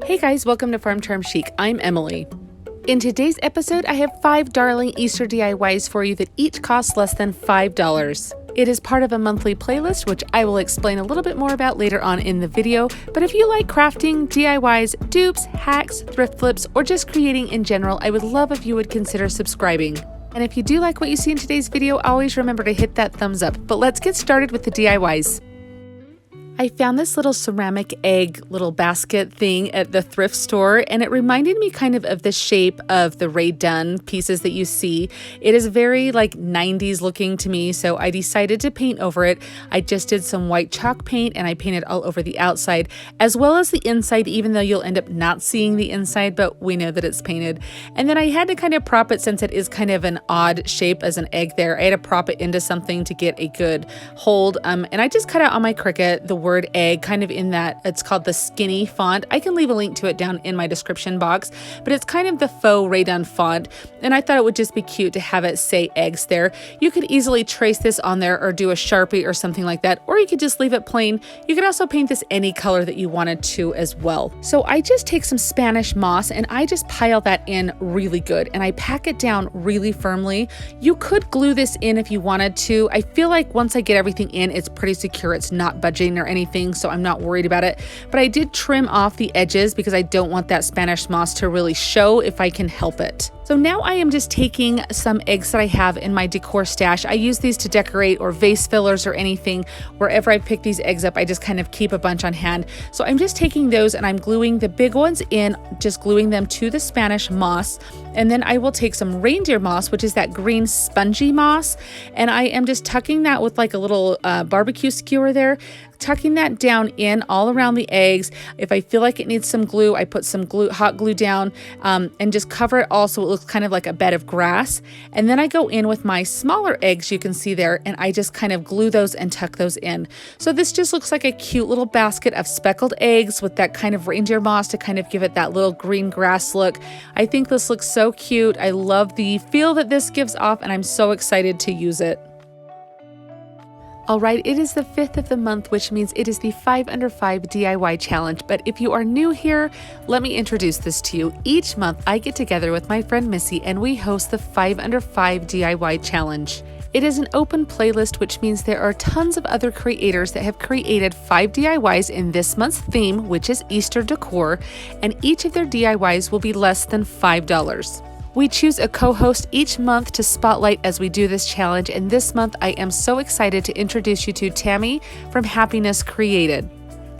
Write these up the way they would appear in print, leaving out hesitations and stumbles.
Hey guys, welcome to Farm Charm Chic. I'm Emily. In today's episode, I have 5 darling Easter DIYs for you that each cost less than $5. It is part of a monthly playlist, which I will explain a little bit more about later on in the video. But if you like crafting, DIYs, dupes, hacks, thrift flips, or just creating in general, I would love if you would consider subscribing. And if you do like what you see in today's video, always remember to hit that thumbs up. But let's get started with the DIYs. I found this little ceramic egg little basket thing at the thrift store, and it reminded me kind of the shape of the Rae Dunn pieces that you see. It is very like 90s looking to me, so I decided to paint over it. I just did some white chalk paint and I painted all over the outside as well as the inside, even though you'll end up not seeing the inside, but we know that it's painted. And then I had to kind of prop it, since it is kind of an odd shape as an egg there. I had to prop it into something to get a good hold. And I just cut out on my Cricut the word egg kind of in that, it's called the skinny font. I can leave a link to it down in my description box, but it's kind of the faux Rae Dunn font, and I thought it would just be cute to have it say eggs there. You could easily trace this on there or do a Sharpie or something like that, or you could just leave it plain. You could also paint this any color that you wanted to as well. So I just take some Spanish moss and I just pile that in really good, and I pack it down really firmly. You could glue this in if you wanted to. I feel like once I get everything in, it's pretty secure. It's not budging or anything, so I'm not worried about it. But I did trim off the edges because I don't want that Spanish moss to really show if I can help it. So now I am just taking some eggs that I have in my decor stash. I use these to decorate or vase fillers or anything. Wherever I pick these eggs up, I just kind of keep a bunch on hand. So I'm just taking those and I'm gluing the big ones in, just gluing them to the Spanish moss. And then I will take some reindeer moss, which is that green spongy moss. And I am just tucking that with like a little barbecue skewer there, tucking that down in all around the eggs. If I feel like it needs some glue, I put some glue, hot glue down, and just cover it all so it looks kind of like a bed of grass. And then I go in with my smaller eggs, you can see there, and I just kind of glue those and tuck those in. So this just looks like a cute little basket of speckled eggs with that kind of reindeer moss to kind of give it that little green grass look. I think this looks so cute. I love the feel that this gives off, and I'm so excited to use it. All right, it is the 5th of the month, which means it is the 5 Under 5 DIY challenge. But if you are new here, let me introduce this to you. Each month, I get together with my friend Missy and we host the 5 Under 5 DIY challenge. It is an open playlist, which means there are tons of other creators that have created 5 DIYs in this month's theme, which is Easter decor, and each of their DIYs will be less than $5. We choose a co-host each month to spotlight as we do this challenge, and this month I am so excited to introduce you to Tammy from Happiness Created.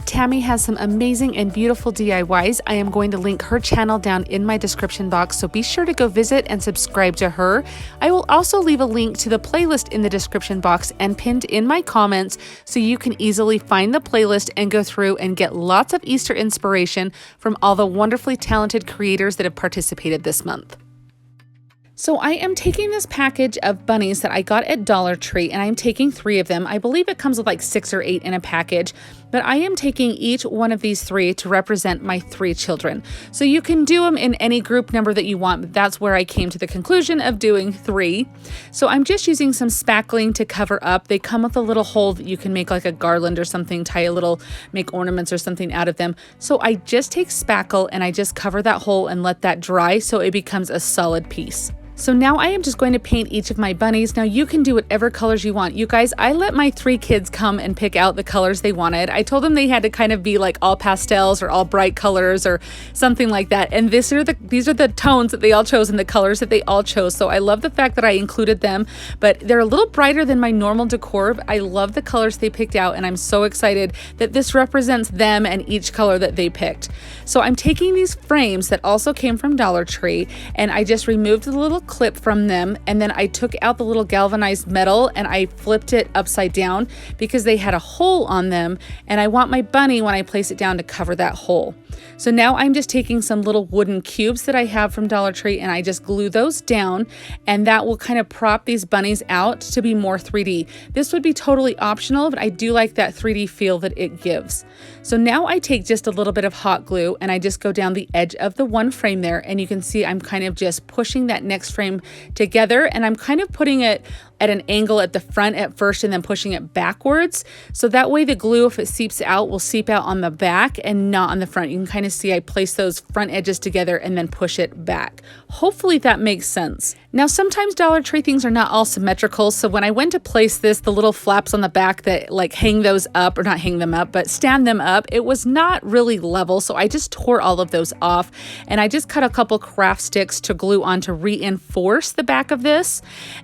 Tammy has some amazing and beautiful DIYs. I am going to link her channel down in my description box, so be sure to go visit and subscribe to her. I will also leave a link to the playlist in the description box and pinned in my comments, so you can easily find the playlist and go through and get lots of Easter inspiration from all the wonderfully talented creators that have participated this month. So I am taking this package of bunnies that I got at Dollar Tree, and I'm taking 3 of them. I believe it comes with like 6 or 8 in a package, but I am taking each one of these 3 to represent my 3 children. So you can do them in any group number that you want, but that's where I came to the conclusion of doing 3. So I'm just using some spackling to cover up. They come with a little hole that you can make like a garland or something, make ornaments or something out of them. So I just take spackle and I just cover that hole and let that dry so it becomes a solid piece. So now I am just going to paint each of my bunnies. Now you can do whatever colors you want. You guys, I let my 3 kids come and pick out the colors they wanted. I told them they had to kind of be like all pastels or all bright colors or something like that. And these are the tones that they all chose and the colors that they all chose. So I love the fact that I included them, but they're a little brighter than my normal decor. I love the colors they picked out, and I'm so excited that this represents them and each color that they picked. So I'm taking these frames that also came from Dollar Tree, and I just removed the little clip from them, and then I took out the little galvanized metal and I flipped it upside down because they had a hole on them, and I want my bunny, when I place it down, to cover that hole. So now I'm just taking some little wooden cubes that I have from Dollar Tree and I just glue those down, and that will kind of prop these bunnies out to be more 3D. This would be totally optional, but I do like that 3D feel that it gives. So now I take just a little bit of hot glue and I just go down the edge of the one frame there, and you can see I'm kind of just pushing that next frame together, and I'm kind of putting it at an angle at the front at first and then pushing it backwards. So that way the glue, if it seeps out, will seep out on the back and not on the front. You can kind of see I place those front edges together and then push it back. Hopefully that makes sense. Now sometimes Dollar Tree things are not all symmetrical, so when I went to place this, the little flaps on the back that like hang those up, or not hang them up, but stand them up, it was not really level, so I just tore all of those off, and I just cut a couple craft sticks to glue on to reinforce the back of this.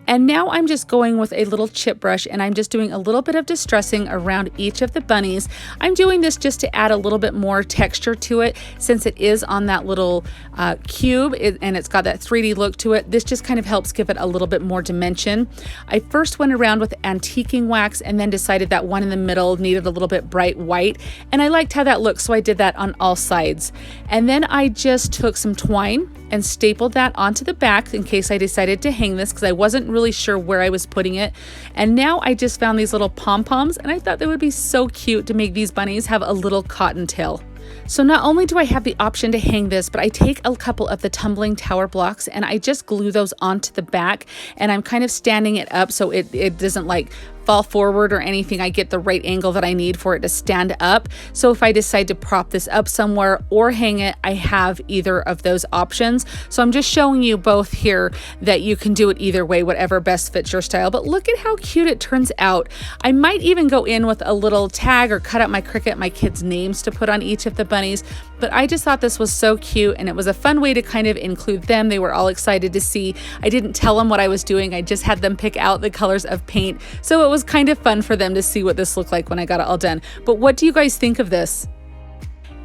And now I'm just going with a little chip brush, and I'm just doing a little bit of distressing around each of the bunnies. I'm doing this just to add a little bit more texture to it, since it is on that little cube, and it's got that 3D look to it. This just kind of helps give it a little bit more dimension. I first went around with antiquing wax and then decided that one in the middle needed a little bit bright white, and I liked how that looked, so I did that on all sides. And then I just took some twine and stapled that onto the back in case I decided to hang this, because I wasn't really sure where I was putting it. And now I just found these little pom-poms, and I thought they would be so cute to make these bunnies have a little cotton tail. So not only do I have the option to hang this, but I take a couple of the tumbling tower blocks and I just glue those onto the back, and I'm kind of standing it up so it doesn't like fall forward or anything. I get the right angle that I need for it to stand up. So if I decide to prop this up somewhere or hang it, I have either of those options. So I'm just showing you both here that you can do it either way, whatever best fits your style. But look at how cute it turns out. I might even go in with a little tag or cut out my Cricut, my kids' names to put on each of the bunnies. But I just thought this was so cute, and it was a fun way to kind of include them. They were all excited to see. I didn't tell them what I was doing. I just had them pick out the colors of paint. So it was kind of fun for them to see what this looked like when I got it all done. But what do you guys think of this?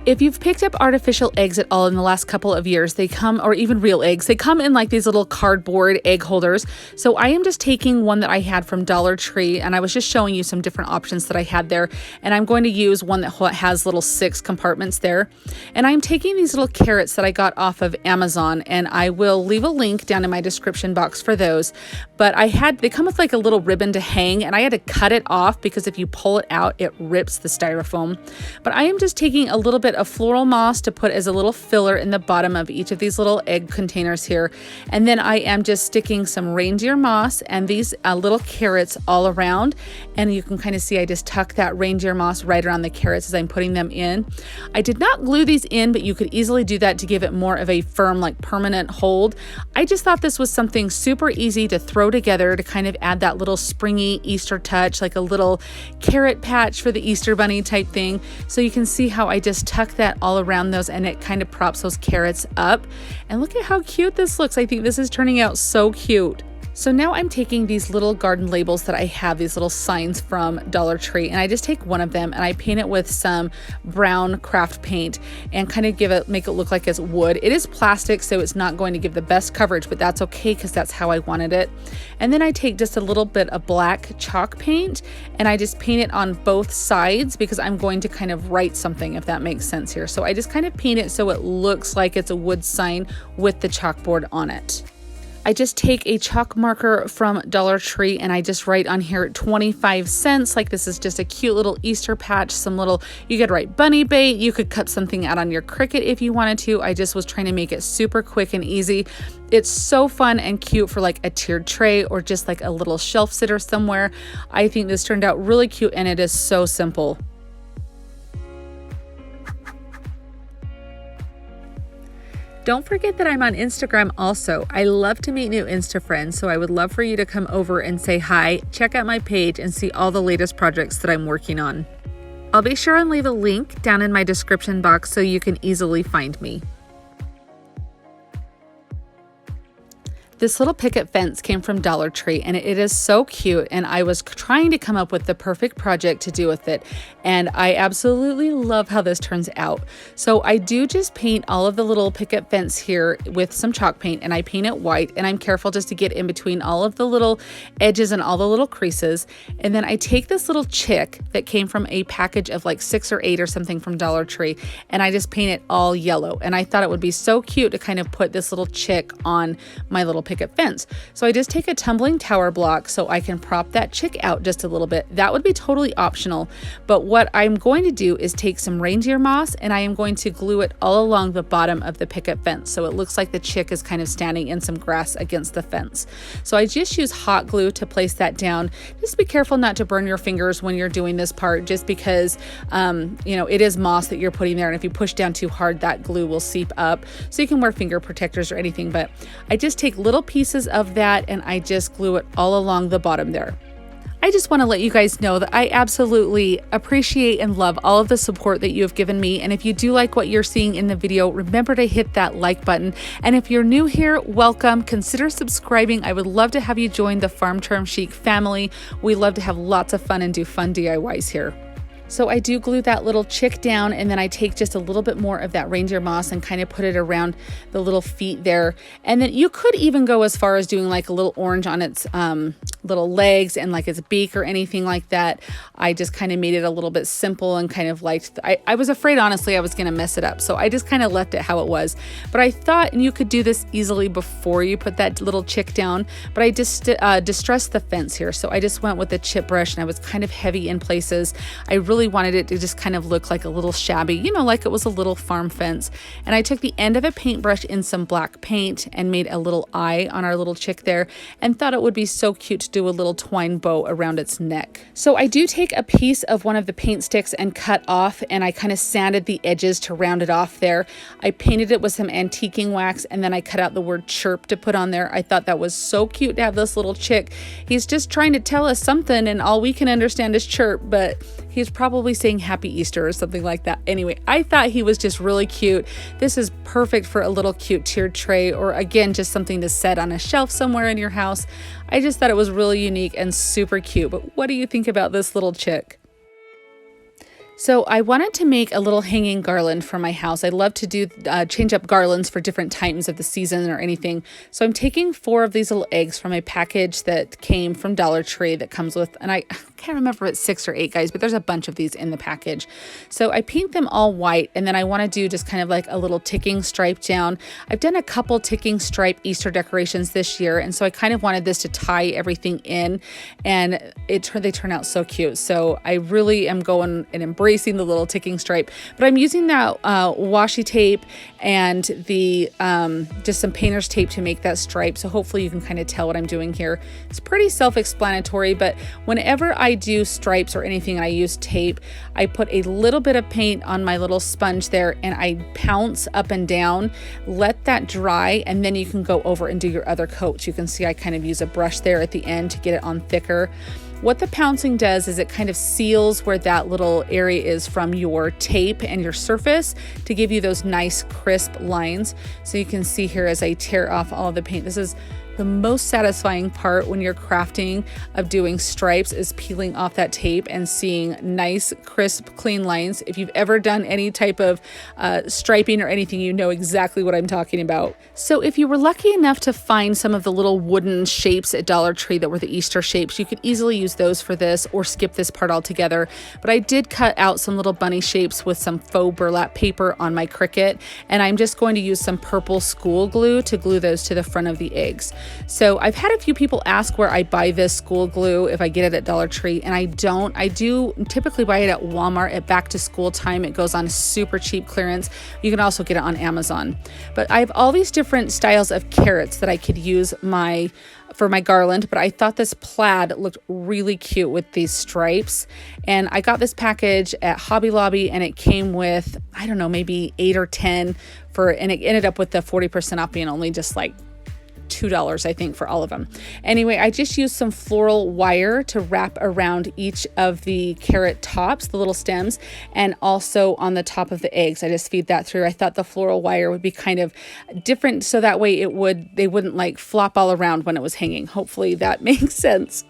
If you've picked up artificial eggs at all in the last couple of years, they come, or even real eggs, they come in like these little cardboard egg holders. So I am just taking one that I had from Dollar Tree, and I was just showing you some different options that I had there. And I'm going to use one that has little 6 compartments there. And I'm taking these little carrots that I got off of Amazon, and I will leave a link down in my description box for those. But they come with like a little ribbon to hang, and I had to cut it off because if you pull it out, it rips the styrofoam. But I am just taking a little bit of floral moss to put as a little filler in the bottom of each of these little egg containers here. And then I am just sticking some reindeer moss and these little carrots all around. And you can kind of see I just tuck that reindeer moss right around the carrots as I'm putting them in. I did not glue these in, but you could easily do that to give it more of a firm, like permanent hold. I just thought this was something super easy to throw together to kind of add that little springy Easter touch, like a little carrot patch for the Easter bunny type thing. So you can see how I just tuck that all around those, and it kind of props those carrots up. And look at how cute this looks. I think this is turning out so cute. So now I'm taking these little garden labels that I have, these little signs from Dollar Tree, and I just take one of them and I paint it with some brown craft paint and kind of make it look like it's wood. It is plastic, so it's not going to give the best coverage, but that's okay because that's how I wanted it. And then I take just a little bit of black chalk paint and I just paint it on both sides because I'm going to kind of write something, if that makes sense here. So I just kind of paint it so it looks like it's a wood sign with the chalkboard on it. I just take a chalk marker from Dollar Tree and I just write on here 25 cents, like this is just a cute little Easter patch, you could write bunny bait, you could cut something out on your Cricut if you wanted to. I just was trying to make it super quick and easy. It's so fun and cute for like a tiered tray or just like a little shelf sitter somewhere. I think this turned out really cute and it is so simple. Don't forget that I'm on Instagram also. I love to meet new Insta friends, so I would love for you to come over and say hi, check out my page, and see all the latest projects that I'm working on. I'll be sure and leave a link down in my description box so you can easily find me. This little picket fence came from Dollar Tree and it is so cute, and I was trying to come up with the perfect project to do with it, and I absolutely love how this turns out. So I do just paint all of the little picket fence here with some chalk paint, and I paint it white, and I'm careful just to get in between all of the little edges and all the little creases. And then I take this little chick that came from a package of like 6 or 8 or something from Dollar Tree, and I just paint it all yellow. And I thought it would be so cute to kind of put this little chick on my little picket fence. So I just take a tumbling tower block so I can prop that chick out just a little bit. That would be totally optional. But what I'm going to do is take some reindeer moss and I am going to glue it all along the bottom of the picket fence. So it looks like the chick is kind of standing in some grass against the fence. So I just use hot glue to place that down. Just be careful not to burn your fingers when you're doing this part, just because you know, it is moss that you're putting there, and if you push down too hard, that glue will seep up. So you can wear finger protectors or anything, but I just take little pieces of that and I just glue it all along the bottom there. I just want to let you guys know that I absolutely appreciate and love all of the support that you have given me. And if you do like what you're seeing in the video, remember to hit that like button. And if you're new here, welcome. Consider subscribing. I would love to have you join the Farm Term Chic family. We love to have lots of fun and do fun DIYs here. So I do glue that little chick down, and then I take just a little bit more of that reindeer moss and kind of put it around the little feet there. And then you could even go as far as doing like a little orange on its little legs and like its beak or anything like that. I just kind of made it a little bit simple and kind of liked, I was afraid honestly I was going to mess it up. So I just kind of left it how it was. But I thought, and you could do this easily before you put that little chick down, but I just distressed the fence here. So I just went with the chip brush and I was kind of heavy in places. I really wanted it to just kind of look like a little shabby, you know, like it was a little farm fence. And I took the end of a paintbrush in some black paint and made a little eye on our little chick there, and thought it would be so cute to do a little twine bow around its neck. So I do take a piece of one of the paint sticks and cut off, and I kind of sanded the edges to round it off there. I painted it with some antiquing wax, and then I cut out the word chirp to put on there. I thought that was so cute to have this little chick. He's just trying to tell us something and all we can understand is chirp, but he's probably saying Happy Easter or something like that. Anyway, I thought he was just really cute. This is perfect for a little cute tiered tray, or again, just something to set on a shelf somewhere in your house. I just thought it was really unique and super cute. But what do you think about this little chick? So I wanted to make a little hanging garland for my house. I love to do change up garlands for different times of the season or anything. So I'm taking 4 of these little eggs from a package that came from Dollar Tree that comes with, and I can't remember if it's 6 or 8 guys, but there's a bunch of these in the package. So I paint them all white, and then I want to do just kind of like a little ticking stripe down. I've done a couple ticking stripe Easter decorations this year, and so I kind of wanted this to tie everything in, and they turn out so cute. So I really am going and embracing the little ticking stripe, but I'm using that washi tape and the just some painter's tape to make that stripe. So hopefully you can kind of tell what I'm doing here. It's pretty self-explanatory, but whenever I do stripes or anything and I use tape, I put a little bit of paint on my little sponge there and I pounce up and down, let that dry, and then you can go over and do your other coats. You can see I kind of use a brush there at the end to get it on thicker. What the pouncing does is it kind of seals where that little area is from your tape and your surface to give you those nice crisp lines. So you can see here as I tear off all of the paint, this is the most satisfying part when you're crafting of doing stripes, is peeling off that tape and seeing nice, crisp, clean lines. If you've ever done any type of striping or anything, you know exactly what I'm talking about. So if you were lucky enough to find some of the little wooden shapes at Dollar Tree that were the Easter shapes, you could easily use those for this or skip this part altogether. But I did cut out some little bunny shapes with some faux burlap paper on my Cricut, and I'm just going to use some purple school glue to glue those to the front of the eggs. So I've had a few people ask where I buy this school glue, if I get it at Dollar Tree, and I don't. I do typically buy it at Walmart at back to school time. It goes on super cheap clearance. You can also get it on Amazon. But I have all these different styles of carrots that I could use for my garland, but I thought this plaid looked really cute with these stripes. And I got this package at Hobby Lobby, and it came with, I don't know, maybe 8 or 10 and it ended up with the 40% off being only just like $2, I think, for all of them. Anyway, I just used some floral wire to wrap around each of the carrot tops, the little stems, and also on the top of the eggs. I just feed that through. I thought the floral wire would be kind of different, so that way they wouldn't like flop all around when it was hanging. Hopefully that makes sense.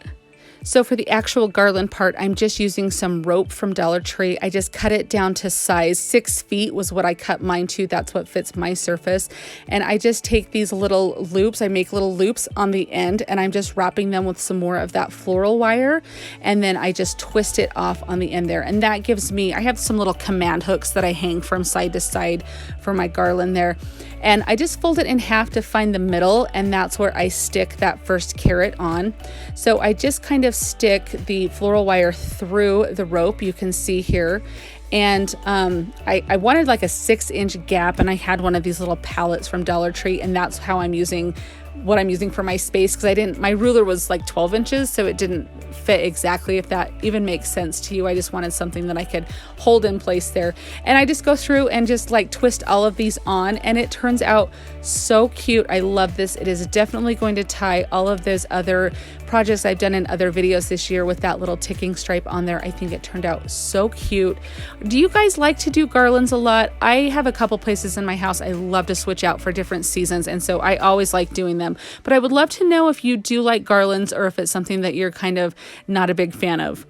So for the actual garland part, I'm just using some rope from Dollar Tree. I just cut it down to size 6 feet was what I cut mine to. That's what fits my surface. And I just take these little loops, I make little loops on the end, and I'm just wrapping them with some more of that floral wire. And then I just twist it off on the end there. And that gives me, I have some little command hooks that I hang from side to side for my garland there. And I just fold it in half to find the middle, and that's where I stick that first carrot on. So I just kind of stick the floral wire through the rope, you can see here. And I wanted like a 6-inch gap, and I had one of these little pallets from Dollar Tree, and that's how I'm using what I'm using for my space, because my ruler was like 12 inches, so it didn't fit exactly, if that even makes sense to you. I just wanted something that I could hold in place there. And I just go through and just like twist all of these on, and it turns out so cute. I love this. It is definitely going to tie all of those other projects I've done in other videos this year with that little ticking stripe on there. I think it turned out so cute. Do you guys like to do garlands a lot? I have a couple places in my house I love to switch out for different seasons, and so I always like doing them. But I would love to know if you do like garlands, or if it's something that you're kind of not a big fan of.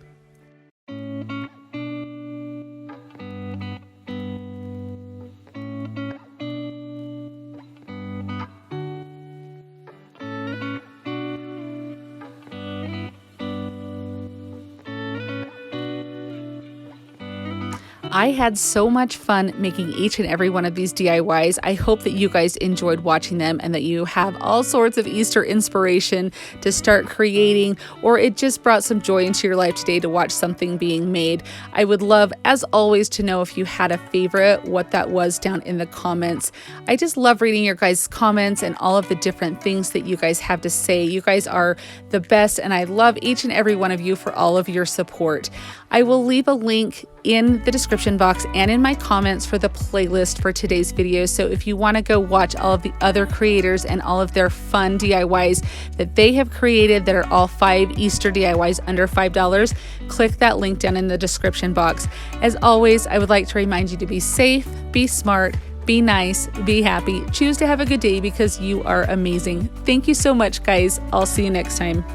I had so much fun making each and every one of these DIYs. I hope that you guys enjoyed watching them, and that you have all sorts of Easter inspiration to start creating, or it just brought some joy into your life today to watch something being made. I would love, as always, to know if you had a favorite, what that was down in the comments. I just love reading your guys' comments and all of the different things that you guys have to say. You guys are the best, and I love each and every one of you for all of your support. I will leave a link in the description box and in my comments for the playlist for today's video. So if you want to go watch all of the other creators and all of their fun DIYs that they have created that are all 5 Easter DIYs under $5, click that link down in the description box. As always, I would like to remind you to be safe, be smart, be nice, be happy, choose to have a good day, because you are amazing. Thank you so much, guys. I'll see you next time.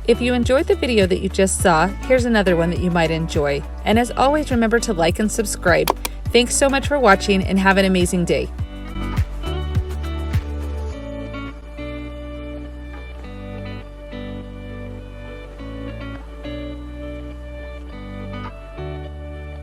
If you enjoyed the video that you just saw, here's another one that you might enjoy. And as always, remember to like and subscribe. Thanks so much for watching, and have an amazing day.